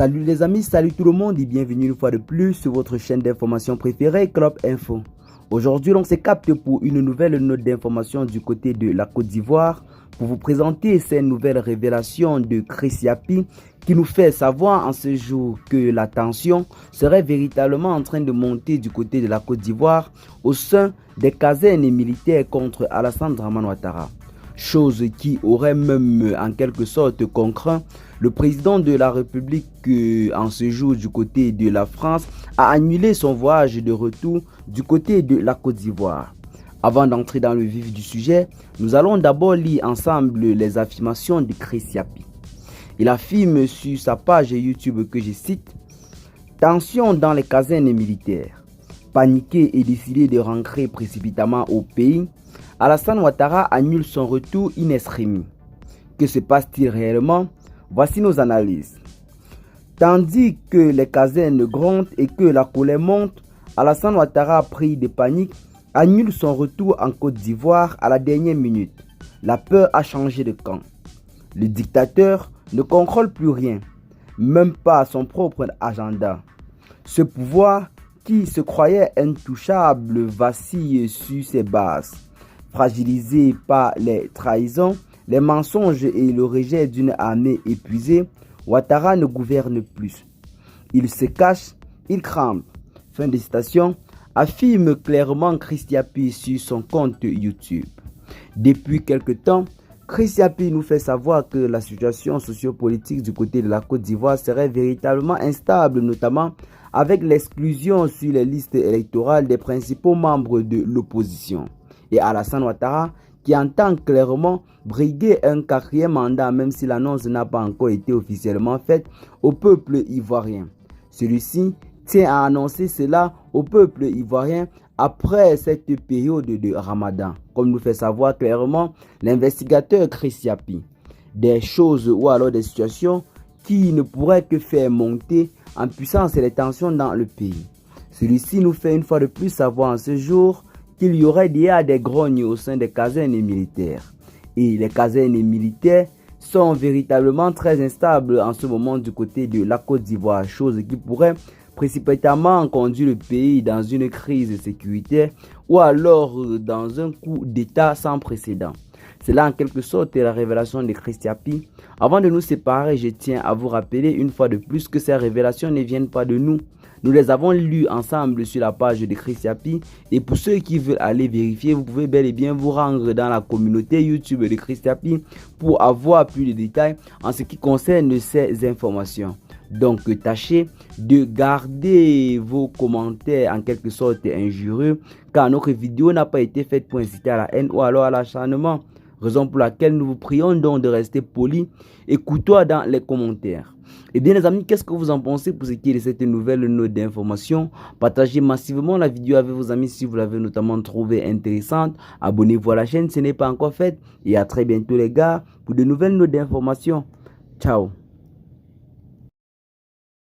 Salut les amis, salut tout le monde et bienvenue une fois de plus sur votre chaîne d'information préférée, Club Info. Aujourd'hui, on se capte pour une nouvelle note d'information du côté de la Côte d'Ivoire pour vous présenter ces nouvelles révélations de Chris Yapi qui nous fait savoir en ce jour que la tension serait véritablement en train de monter du côté de la Côte d'Ivoire au sein des casernes militaires contre Alassane Dramane Ouattara. Chose qui aurait même en quelque sorte contraint le président de la République en ce jour du côté de la France à annuler son voyage de retour du côté de la Côte d'Ivoire. Avant d'entrer dans le vif du sujet, nous allons d'abord lire ensemble les affirmations de Chris Yapi. Il affirme sur sa page YouTube que je cite « Tension dans les casernes militaires. Paniqué et décidé de rentrer précipitamment au pays, Alassane Ouattara annule son retour in extremis. Que se passe-t-il réellement? Voici nos analyses. Tandis que les casernes grondent et que la colère monte, Alassane Ouattara, pris de panique, annule son retour en Côte d'Ivoire à la dernière minute. La peur a changé de camp. Le dictateur ne contrôle plus rien, même pas son propre agenda. Ce pouvoir qui se croyait intouchable vacille sur ses bases. Fragilisé par les trahisons, les mensonges et le rejet d'une armée épuisée, Ouattara ne gouverne plus. Il se cache, il crame. Fin de citation, affirme clairement Chris Yapi sur son compte YouTube. Depuis quelque temps, Chris Yapi nous fait savoir que la situation sociopolitique du côté de la Côte d'Ivoire serait véritablement instable, notamment avec l'exclusion sur les listes électorales des principaux membres de l'opposition. Et Alassane Ouattara qui entend clairement briguer un quatrième mandat même si l'annonce n'a pas encore été officiellement faite au peuple ivoirien. Celui-ci tient à annoncer cela au peuple ivoirien après cette période de Ramadan, comme nous fait savoir clairement l'investigateur Chris Yapi. Des choses ou alors des situations qui ne pourraient que faire monter en puissance les tensions dans le pays. Celui-ci nous fait une fois de plus savoir en ce jour qu'il y aurait déjà des grognes au sein des casernes militaires. Et les casernes militaires sont véritablement très instables en ce moment du côté de la Côte d'Ivoire, chose qui pourrait précipitamment conduire le pays dans une crise sécuritaire ou alors dans un coup d'État sans précédent. C'est là en quelque sorte la révélation de Chris Yapi. Avant de nous séparer, je tiens à vous rappeler une fois de plus que ces révélations ne viennent pas de nous. Nous les avons lues ensemble sur la page de Chris Yapi. Et pour ceux qui veulent aller vérifier, vous pouvez bel et bien vous rendre dans la communauté YouTube de Chris Yapi pour avoir plus de détails en ce qui concerne ces informations. Donc, tâchez de garder vos commentaires en quelque sorte injurieux car notre vidéo n'a pas été faite pour inciter à la haine ou alors à l'acharnement. Raison pour laquelle nous vous prions donc de rester polis et courtois dans les commentaires. Et bien les amis, qu'est-ce que vous en pensez pour ce qui est de cette nouvelle note d'information? Partagez massivement la vidéo avec vos amis si vous l'avez notamment trouvée intéressante. Abonnez-vous à la chaîne si ce n'est pas encore fait. Et à très bientôt les gars pour de nouvelles notes d'information. Ciao.